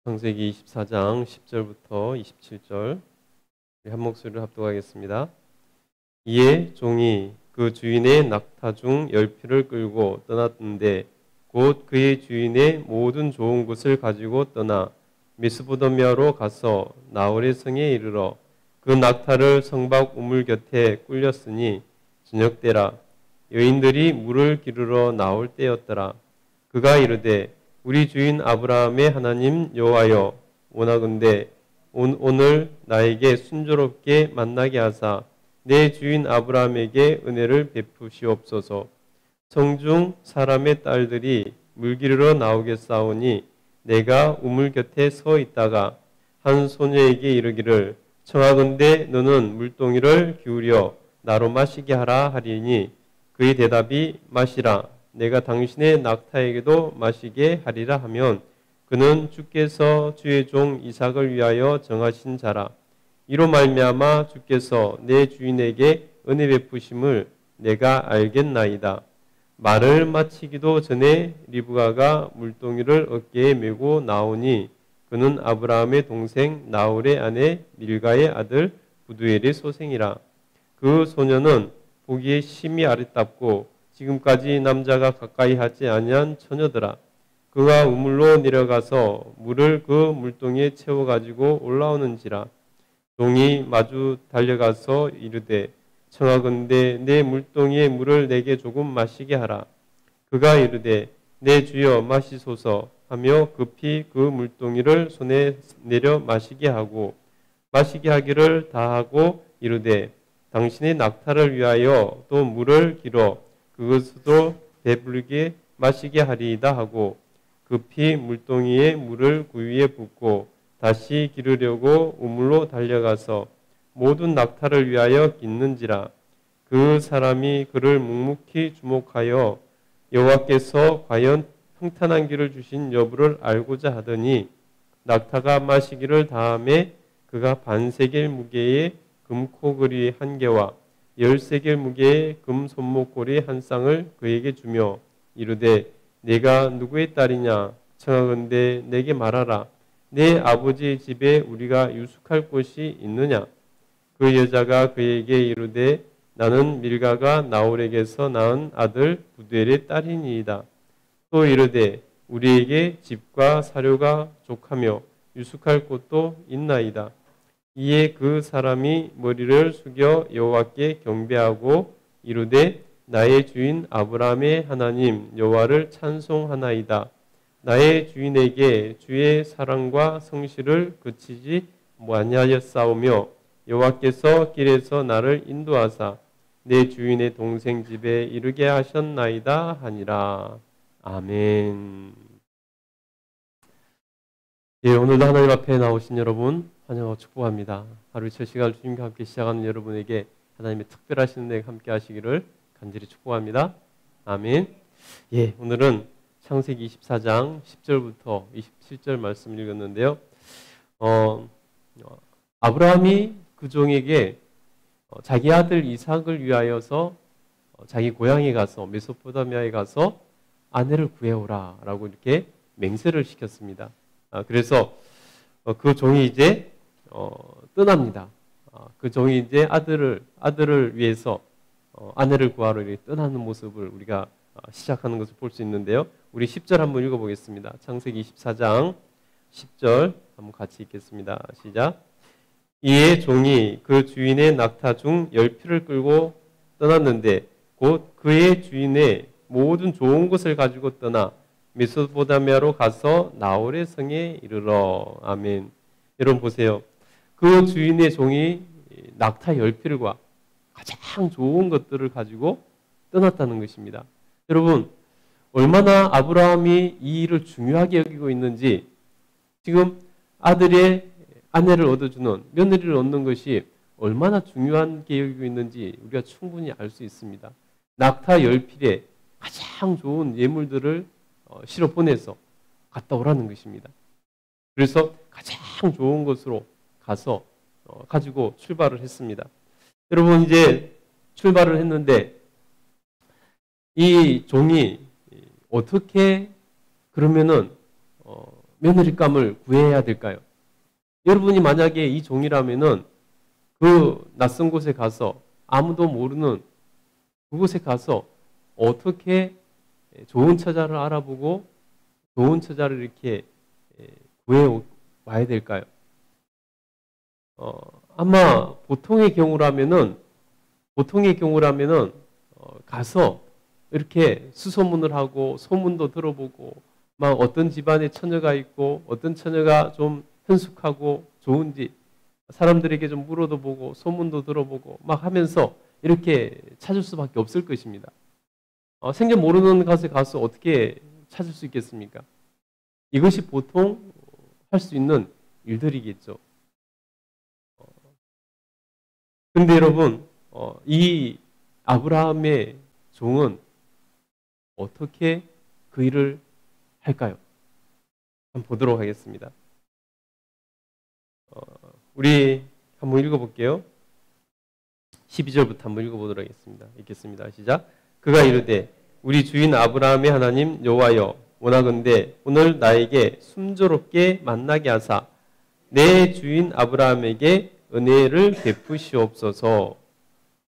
창세기 24장 10절부터 27절 한 목소리를 합독하겠습니다. 이에 종이 그 주인의 낙타 중 10피를 끌고 떠났는데 곧 그의 주인의 모든 좋은 것을 가지고 떠나 메소포타미아로 가서 나홀의 성에 이르러 그 낙타를 성박 우물 곁에 꿀렸으니 저녁 때라. 여인들이 물을 기르러 나올 때였더라. 그가 이르되 우리 주인 아브라함의 하나님 여호와여, 원하건대 오늘 나에게 순조롭게 만나게 하사 내 주인 아브라함에게 은혜를 베푸시옵소서. 성중 사람의 딸들이 물 기르러 나오겠사오니 내가 우물 곁에 서 있다가 한 소녀에게 이르기를 청하건대 너는 물동이를 기울여 나로 마시게 하라 하리니 그의 대답이 마시라. 내가 당신의 낙타에게도 마시게 하리라 하면 그는 주께서 주의 종 이삭을 위하여 정하신 자라. 이로 말미암아 주께서 내 주인에게 은혜 베푸심을 내가 알겠나이다. 말을 마치기도 전에 리브가가 물동이를 어깨에 메고 나오니 그는 아브라함의 동생 나홀의 아내 밀가의 아들 부두엘의 소생이라. 그 소녀는 보기에 심히 아름답고 지금까지 남자가 가까이 하지 아니한 처녀더라. 그가 우물로 내려가서 물을 그 물동이에 채워가지고 올라오는지라. 종이 마주 달려가서 이르되 청하건대 내 물동이의 물을 내게 조금 마시게 하라. 그가 이르되 내 주여 마시소서 하며 급히 그 물동이를 손에 내려 마시게 하고 마시게 하기를 다하고 이르되 당신의 낙타를 위하여 또 물을 길어 그것도 배부르게 마시게 하리이다 하고 급히 물동이에 물을 그 위에 붓고 다시 기르려고 우물로 달려가서 모든 낙타를 위하여 깃는지라. 그 사람이 그를 묵묵히 주목하여 여호와께서 과연 평탄한 길을 주신 여부를 알고자 하더니 낙타가 마시기를 다함에 그가 반세겔 무게의 금코그리 1개와 10세겔 무게의 금 손목고리 1쌍을 그에게 주며 이르되 내가 누구의 딸이냐 청하건대 내게 말하라. 내 아버지의 집에 우리가 유숙할 곳이 있느냐. 그 여자가 그에게 이르되 나는 밀가가 나홀에게서 낳은 아들 부두엘의 딸이니이다. 또 이르되 우리에게 집과 사료가 족하며 유숙할 곳도 있나이다. 이에 그 사람이 머리를 숙여 여호와께 경배하고 이르되 나의 주인 아브라함의 하나님 여호와를 찬송하나이다. 나의 주인에게 주의 사랑과 성실을 그치지 아니하였사오며 여호와께서 길에서 나를 인도하사 내 주인의 동생 집에 이르게 하셨나이다 하니라. 아멘. 예, 오늘도 하나님 앞에 나오신 여러분 환영하고 축복합니다. 하루 첫 시간을 주님과 함께 시작하는 여러분에게 하나님의 특별하신 은혜가 함께 하시기를 간절히 축복합니다. 아멘. 예, 오늘은 창세기 24장 10절부터 27절 말씀을 읽었는데요. 아브라함이 그 종에게 자기 아들 이삭을 위하여서 자기 고향에 가서 메소포타미아에 가서 아내를 구해오라 라고 이렇게 맹세를 시켰습니다. 그래서 그 종이 이제 떠납니다. 그 종이 이제 아들을 위해서 아내를 구하러 이렇게 떠나는 모습을 우리가 시작하는 것을 볼 수 있는데요. 우리 10절 한번 읽어보겠습니다. 창세기 24장 10절 한번 같이 읽겠습니다. 시작. 이에 종이 그 주인의 낙타 중 10피를 끌고 떠났는데 곧 그의 주인의 모든 좋은 것을 가지고 떠나 메소포타미아로 가서 나홀의 성에 이르러. 아멘. 여러분 보세요. 그 주인의 종이 낙타 10필과 가장 좋은 것들을 가지고 떠났다는 것입니다. 여러분 얼마나 아브라함이 이 일을 중요하게 여기고 있는지 지금 아들의 아내를 얻어주는 며느리를 얻는 것이 얼마나 중요하게 여기고 있는지 우리가 충분히 알 수 있습니다. 낙타 10필에 가장 좋은 예물들을 실어 보내서 갔다 오라는 것입니다. 그래서 가장 좋은 것으로 가서 가지고 출발을 했습니다. 여러분 이제 출발을 했는데 이 종이 어떻게 그러면은 며느리감을 구해야 될까요? 여러분이 만약에 이 종이라면은 그 낯선 곳에 가서 아무도 모르는 그곳에 가서 어떻게 좋은 처자를 알아보고 좋은 처자를 이렇게 구해 와야 될까요? 아마 보통의 경우라면은 가서 이렇게 수소문을 하고 소문도 들어보고 막 어떤 집안에 처녀가 있고 어떤 처녀가 좀 현숙하고 좋은지 사람들에게 좀 물어도 보고 소문도 들어보고 막 하면서 이렇게 찾을 수밖에 없을 것입니다. 생전 모르는 곳에 가서 어떻게 찾을 수 있겠습니까? 이것이 보통 할 수 있는 일들이겠죠. 근데 여러분, 이 아브라함의 종은 어떻게 그 일을 할까요? 한번 보도록 하겠습니다. 우리 한번 읽어볼게요. 12절부터 한번 읽어보도록 하겠습니다. 읽겠습니다. 시작. 그가 이르되 우리 주인 아브라함의 하나님 여호와여 원하건대 오늘 나에게 순조롭게 만나게 하사 내 주인 아브라함에게 은혜를 베푸시옵소서.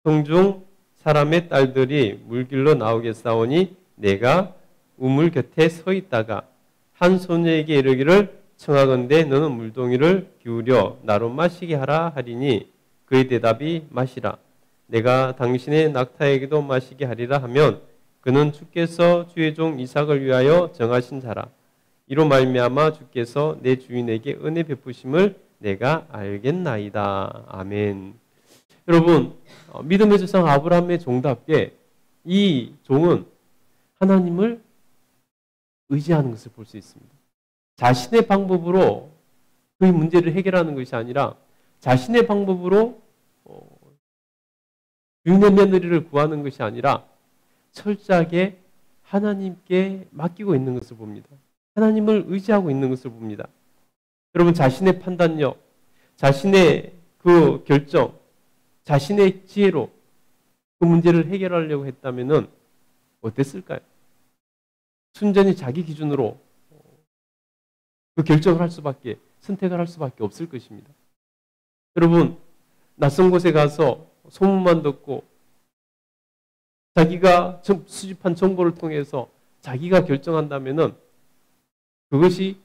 성중 사람의 딸들이 물길로 나오겠사오니 내가 우물 곁에 서 있다가 한 소녀에게 이르기를 청하건대 너는 물동이를 기울여 나로 마시게 하라 하리니 그의 대답이 마시라. 내가 당신의 낙타에게도 마시게 하리라 하면 그는 주께서 주의 종 이삭을 위하여 정하신 자라. 이로 말미암아 주께서 내 주인에게 은혜 베푸심을 내가 알겠나이다. 아멘. 여러분, 믿음의 조상 아브라함의 종답게 이 종은 하나님을 의지하는 것을 볼 수 있습니다. 자신의 방법으로 그의 문제를 해결하는 것이 아니라 자신의 방법으로 주인의 며느리를 구하는 것이 아니라 철저하게 하나님께 맡기고 있는 것을 봅니다. 하나님을 의지하고 있는 것을 봅니다. 여러분, 자신의 판단력, 자신의 그 결정, 자신의 지혜로 그 문제를 해결하려고 했다면 어땠을까요? 순전히 자기 기준으로 그 결정을 할 수밖에, 선택을 할 수밖에 없을 것입니다. 여러분, 낯선 곳에 가서 소문만 듣고 자기가 수집한 정보를 통해서 자기가 결정한다면 그것이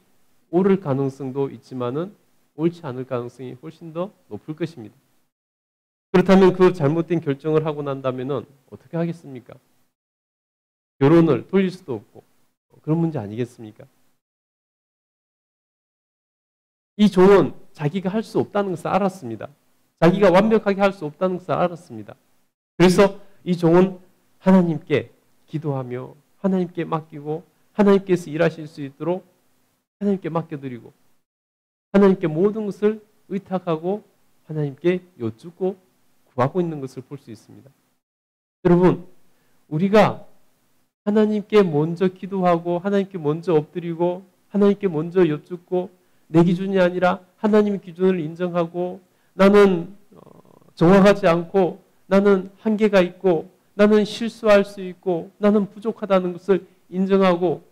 옳을 가능성도 있지만은 옳지 않을 가능성이 훨씬 더 높을 것입니다. 그렇다면 그 잘못된 결정을 하고 난다면 어떻게 하겠습니까? 결혼을 돌릴 수도 없고 그런 문제 아니겠습니까? 이 종은 자기가 할 수 없다는 것을 알았습니다. 자기가 완벽하게 할 수 없다는 것을 알았습니다. 그래서 이 종은 하나님께 기도하며 하나님께 맡기고 하나님께서 일하실 수 있도록 하나님께 맡겨드리고 하나님께 모든 것을 의탁하고 하나님께 여쭙고 구하고 있는 것을 볼 수 있습니다. 여러분, 우리가 하나님께 먼저 기도하고 하나님께 먼저 엎드리고 하나님께 먼저 여쭙고 내 기준이 아니라 하나님의 기준을 인정하고 나는 정확하지 않고 나는 한계가 있고 나는 실수할 수 있고 나는 부족하다는 것을 인정하고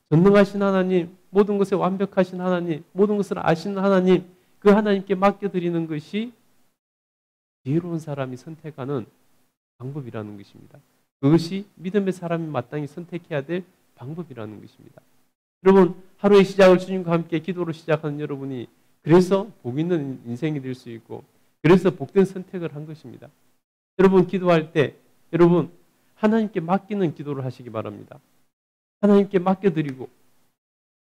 전능하신 하나님, 모든 것에 완벽하신 하나님, 모든 것을 아시는 하나님, 그 하나님께 맡겨드리는 것이 지혜로운 사람이 선택하는 방법이라는 것입니다. 그것이 믿음의 사람이 마땅히 선택해야 될 방법이라는 것입니다. 여러분, 하루의 시작을 주님과 함께 기도로 시작하는 여러분이 그래서 복 있는 인생이 될 수 있고 그래서 복된 선택을 한 것입니다. 여러분, 기도할 때 여러분 하나님께 맡기는 기도를 하시기 바랍니다. 하나님께 맡겨드리고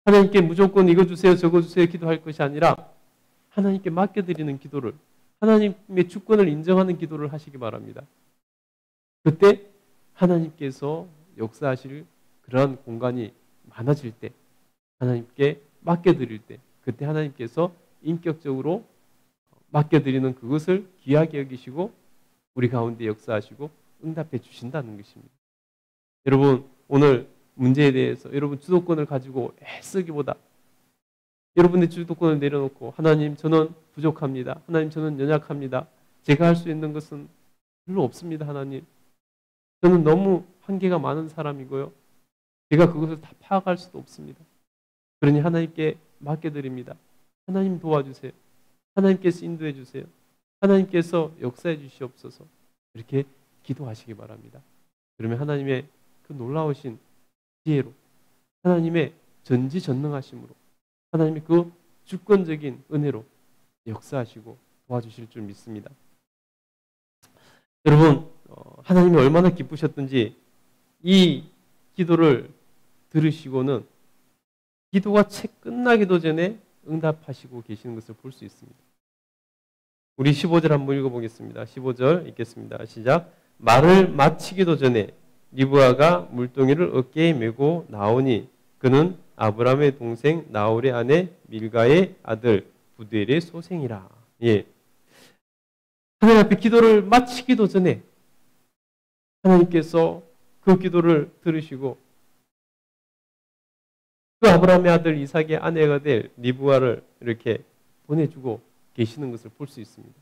하나님께 무조건 이거 주세요 저거 주세요 기도할 것이 아니라 하나님께 맡겨드리는 기도를 하나님의 주권을 인정하는 기도를 하시기 바랍니다. 그때 하나님께서 역사하실 그러한 공간이 많아질 때 하나님께 맡겨드릴 때 그때 하나님께서 인격적으로 맡겨드리는 그것을 귀하게 여기시고 우리 가운데 역사하시고 응답해 주신다는 것입니다. 여러분, 오늘 문제에 대해서 여러분 주도권을 가지고 애쓰기보다 여러분의 주도권을 내려놓고 하나님 저는 부족합니다. 하나님 저는 연약합니다. 제가 할 수 있는 것은 별로 없습니다. 하나님 저는 너무 한계가 많은 사람이고요. 제가 그것을 다 파악할 수도 없습니다. 그러니 하나님께 맡겨드립니다. 하나님 도와주세요. 하나님께서 인도해 주세요. 하나님께서 역사해 주시옵소서. 이렇게 기도하시기 바랍니다. 그러면 하나님의 그 놀라우신 지혜로, 하나님의 전지전능하심으로, 하나님의 그 주권적인 은혜로 역사하시고 도와주실 줄 믿습니다. 여러분, 하나님이 얼마나 기쁘셨던지 이 기도를 들으시고는 기도가 채 끝나기도 전에 응답하시고 계시는 것을 볼 수 있습니다. 우리 15절 한번 읽어보겠습니다. 15절 읽겠습니다. 시작. 말을 마치기도 전에 리브아가 물동이를 어깨에 메고 나오니 그는 아브라함의 동생 나홀의 아내 밀가의 아들 부두엘의 소생이라. 예. 하나님 앞에 기도를 마치기도 전에 하나님께서 그 기도를 들으시고 그 아브라함의 아들 이삭의 아내가 될 리브아를 이렇게 보내주고 계시는 것을 볼 수 있습니다.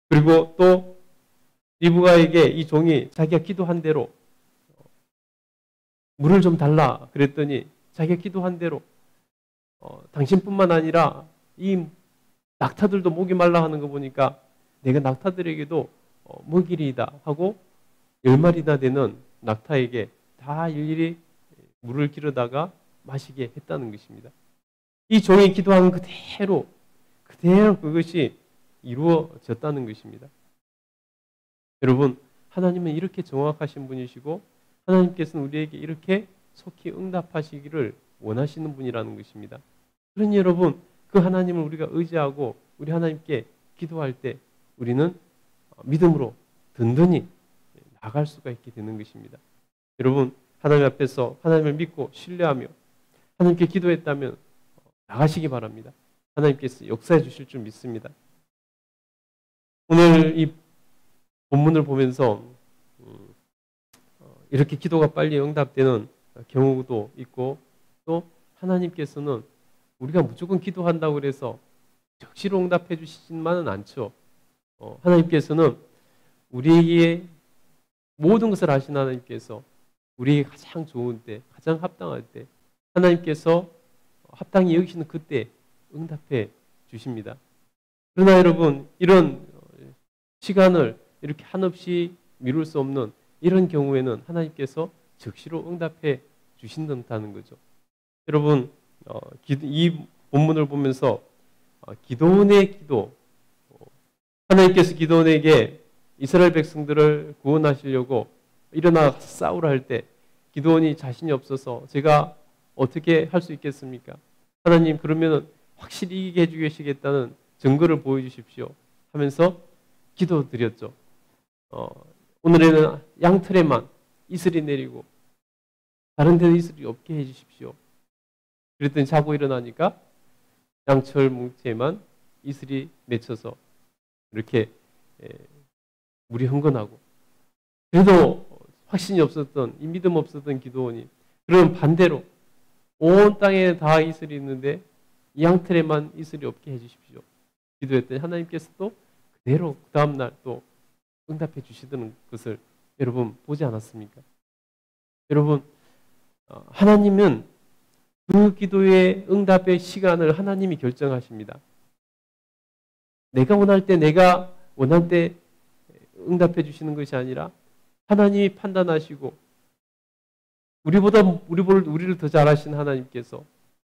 그리고 또 리브아에게 이 종이 자기가 기도한 대로 물을 좀 달라 그랬더니 자기가 기도한 대로 당신뿐만 아니라 이 낙타들도 목이 말라 하는 거 보니까 내가 낙타들에게도 먹이리이다 하고 10마리나 되는 낙타에게 다 일일이 물을 기르다가 마시게 했다는 것입니다. 이 종이 기도한 그대로 그것이 이루어졌다는 것입니다. 여러분, 하나님은 이렇게 정확하신 분이시고 하나님께서는 우리에게 이렇게 속히 응답하시기를 원하시는 분이라는 것입니다. 그러니 여러분, 그 하나님을 우리가 의지하고 우리 하나님께 기도할 때 우리는 믿음으로 든든히 나갈 수가 있게 되는 것입니다. 여러분, 하나님 앞에서 하나님을 믿고 신뢰하며 하나님께 기도했다면 나가시기 바랍니다. 하나님께서 역사해 주실 줄 믿습니다. 오늘 이 본문을 보면서 이렇게 기도가 빨리 응답되는 경우도 있고 또 하나님께서는 우리가 무조건 기도한다고 해서 적시로 응답해 주시지만은 않죠. 하나님께서는 우리에게 모든 것을 아신 하나님께서 우리에게 가장 좋은 때, 가장 합당할 때 하나님께서 합당히 여기시는 그때 응답해 주십니다. 그러나 여러분, 이런 시간을 이렇게 한없이 미룰 수 없는 이런 경우에는 하나님께서 즉시로 응답해 주신다는 거죠. 여러분, 이 본문을 보면서 기도원의 기도, 하나님께서 기도원에게 이스라엘 백성들을 구원하시려고 일어나 싸우라 할 때 기도원이 자신이 없어서 제가 어떻게 할 수 있겠습니까? 하나님, 그러면 확실히 이기게 해주시겠다는 증거를 보여주십시오 하면서 기도드렸죠. 오늘에는 양털에만 이슬이 내리고 다른 데는 이슬이 없게 해주십시오. 그랬더니 자고 일어나니까 양철 뭉치에만 이슬이 맺혀서 이렇게 물이 흥건하고, 그래도 확신이 없었던, 이 믿음 없었던 기도원이 그럼 반대로 온 땅에 다 이슬이 있는데 이 양털에만 이슬이 없게 해주십시오 기도했더니 하나님께서 또 그대로 그 다음날 또 응답해 주시던 것을 여러분 보지 않았습니까? 여러분, 하나님은 그 기도의 응답의 시간을 하나님이 결정하십니다. 내가 원할 때, 내가 원할 때 응답해 주시는 것이 아니라 하나님이 판단하시고 우리보다 우리를 더 잘 아시는 하나님께서,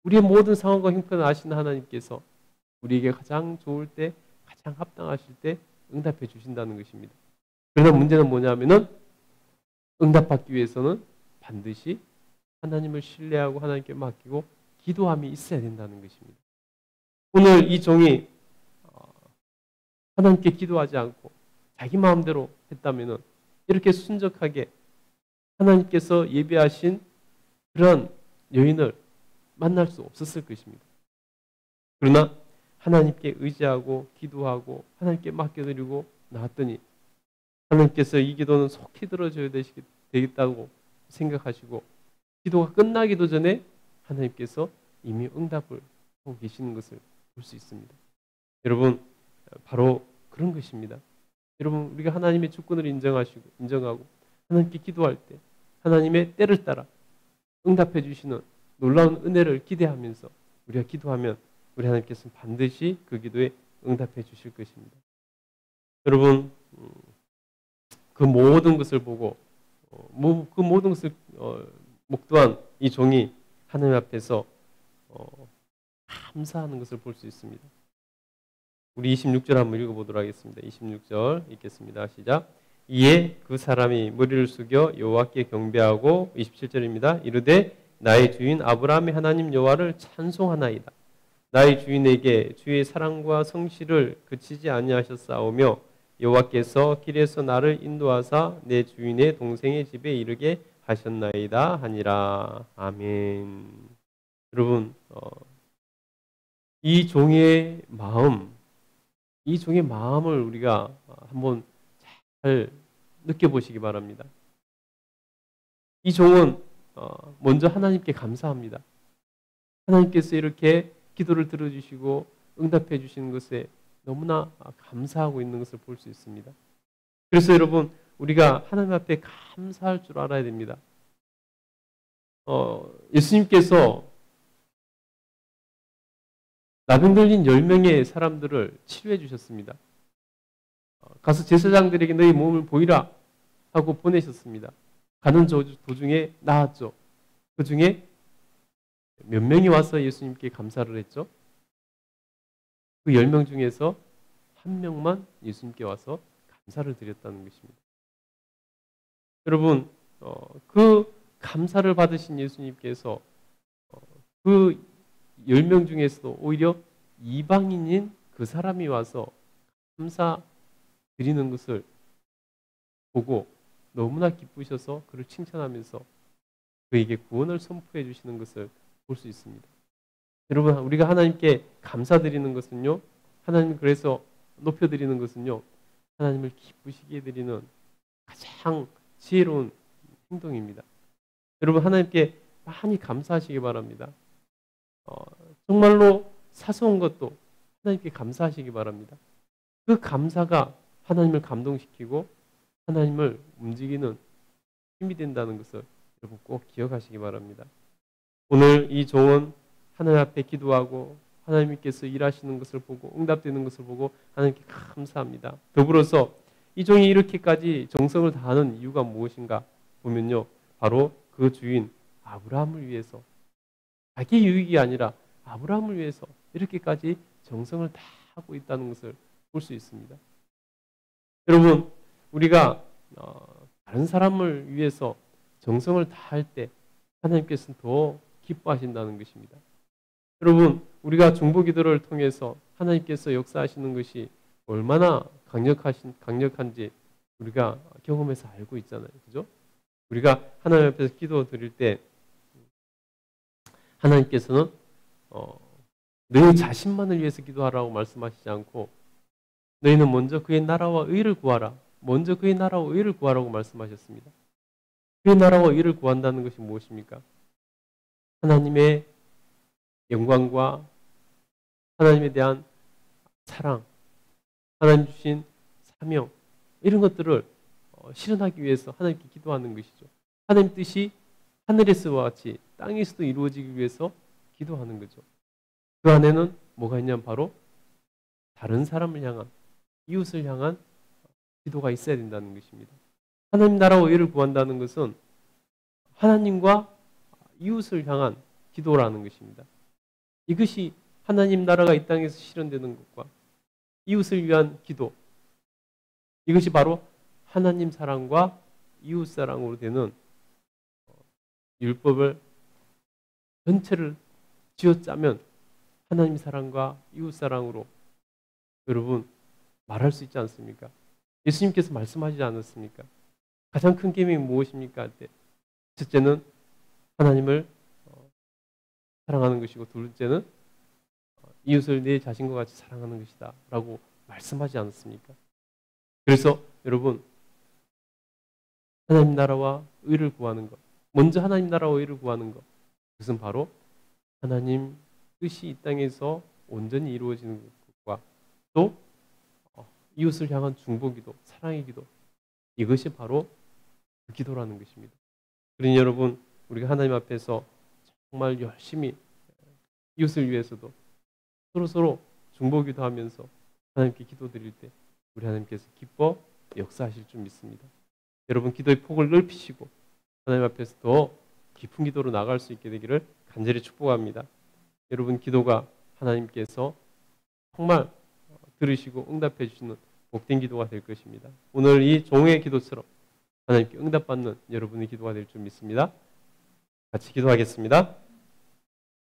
우리의 모든 상황과 형편을 아시는 하나님께서 우리에게 가장 좋을 때, 가장 합당하실 때 응답해 주신다는 것입니다. 그러나 문제는 뭐냐면은 응답받기 위해서는 반드시 하나님을 신뢰하고 하나님께 맡기고 기도함이 있어야 된다는 것입니다. 오늘 이 종이 하나님께 기도하지 않고 자기 마음대로 했다면은 이렇게 순적하게 하나님께서 예비하신 그런 여인을 만날 수 없었을 것입니다. 그러나 하나님께 의지하고 기도하고 하나님께 맡겨드리고 나왔더니 하나님께서 이 기도는 속히 들어줘야 되겠다고 생각하시고 기도가 끝나기도 전에 하나님께서 이미 응답을 하고 계시는 것을 볼 수 있습니다. 여러분, 바로 그런 것입니다. 여러분, 우리가 하나님의 주권을 인정하고 하나님께 기도할 때 하나님의 때를 따라 응답해 주시는 놀라운 은혜를 기대하면서 우리가 기도하면 우리 하나님께서는 반드시 그 기도에 응답해 주실 것입니다. 여러분, 그 모든 것을 보고 그 모든 것을 목도한 이 종이 하나님 앞에서 감사하는 것을 볼 수 있습니다. 우리 26절 한번 읽어보도록 하겠습니다. 26절 읽겠습니다. 시작. 이에 그 사람이 머리를 숙여 여호와께 경배하고 27절입니다. 이르되 나의 주인 아브라함의 하나님 여호와를 찬송하나이다. 나의 주인에게 주의 사랑과 성실을 그치지 아니하셨사오며 여호와께서 길에서 나를 인도하사 내 주인의 동생의 집에 이르게 하셨나이다 하니라. 아멘. 여러분, 이 종의 마음을 우리가 한번 잘 느껴보시기 바랍니다. 이 종은 먼저 하나님께 감사합니다. 하나님께서 이렇게 기도를 들어주시고 응답해 주시는 것에 너무나 감사하고 있는 것을 볼 수 있습니다. 그래서 여러분, 우리가 하나님 앞에 감사할 줄 알아야 됩니다. 예수님께서 나병 걸린 10명의 사람들을 치료해 주셨습니다. 가서 제사장들에게 너희 몸을 보이라 하고 보내셨습니다. 가는 도중에 나았죠. 그 중에 몇 명이 와서 예수님께 감사를 했죠? 그 10명 중에서 한 명만 예수님께 와서 감사를 드렸다는 것입니다. 여러분, 그 감사를 받으신 예수님께서 그 10명 중에서도 오히려 이방인인 그 사람이 와서 감사 드리는 것을 보고 너무나 기쁘셔서 그를 칭찬하면서 그에게 구원을 선포해 주시는 것을 볼 수 있습니다. 여러분, 우리가 하나님께 감사드리는 것은요, 하나님 그래서 높여드리는 것은요, 하나님을 기쁘시게 해드리는 가장 지혜로운 행동입니다. 여러분, 하나님께 많이 감사하시기 바랍니다. 정말로 사소한 것도 하나님께 감사하시기 바랍니다. 그 감사가 하나님을 감동시키고 하나님을 움직이는 힘이 된다는 것을 여러분 꼭 기억하시기 바랍니다. 오늘 이 종은 하나님 앞에 기도하고 하나님께서 일하시는 것을 보고 응답되는 것을 보고 하나님께 감사합니다. 더불어서 이 종이 이렇게까지 정성을 다하는 이유가 무엇인가 보면요, 바로 그 주인 아브라함을 위해서, 자기 유익이 아니라 아브라함을 위해서 이렇게까지 정성을 다하고 있다는 것을 볼 수 있습니다. 여러분, 우리가 다른 사람을 위해서 정성을 다할 때 하나님께서는 더 기뻐하신다는 것입니다. 여러분, 우리가 중보기도를 통해서 하나님께서 역사하시는 것이 얼마나 강력한지 우리가 경험해서 알고 있잖아요. 그죠? 우리가 하나님 앞에서 기도 드릴 때 하나님께서는 너희 자신만을 위해서 기도하라고 말씀하시지 않고 너희는 먼저 그의 나라와 의를 구하라. 먼저 그의 나라와 의를 구하라고 말씀하셨습니다. 그의 나라와 의를 구한다는 것이 무엇입니까? 하나님의 영광과 하나님에 대한 사랑, 하나님 주신 사명, 이런 것들을 실현하기 위해서 하나님께 기도하는 것이죠. 하나님 뜻이 하늘에서와 같이 땅에서도 이루어지기 위해서 기도하는 거죠. 그 안에는 뭐가 있냐면 바로 다른 사람을 향한, 이웃을 향한 기도가 있어야 된다는 것입니다. 하나님 나라와 의를 구한다는 것은 하나님과 이웃을 향한 기도라는 것입니다. 이것이 하나님 나라가 이 땅에서 실현되는 것과 이웃을 위한 기도, 이것이 바로 하나님 사랑과 이웃 사랑으로 되는 율법을 전체를 쥐어짜면 하나님 사랑과 이웃 사랑으로 여러분 말할 수 있지 않습니까? 예수님께서 말씀하시지 않았습니까? 가장 큰 계명이 무엇입니까? 할 때 첫째는 하나님을 사랑하는 것이고 둘째는 이웃을 내 자신과 같이 사랑하는 것이다 라고 말씀하지 않았습니까? 그래서 여러분, 하나님 나라와 의를 구하는 것, 먼저 하나님 나라와 의를 구하는 것, 그것은 바로 하나님 뜻이 이 땅에서 온전히 이루어지는 것과 또 이웃을 향한 중보기도, 사랑의 기도, 이것이 바로 그 기도라는 것입니다. 그러니 여러분, 우리가 하나님 앞에서 정말 열심히 이웃을 위해서도 서로 중보기도 하면서 하나님께 기도드릴 때 우리 하나님께서 기뻐 역사하실 줄 믿습니다. 여러분 기도의 폭을 넓히시고 하나님 앞에서 더 깊은 기도로 나갈 수 있게 되기를 간절히 축복합니다. 여러분 기도가 하나님께서 정말 들으시고 응답해 주시는 복된 기도가 될 것입니다. 오늘 이 종의 기도처럼 하나님께 응답받는 여러분의 기도가 될 줄 믿습니다. 같이 기도하겠습니다.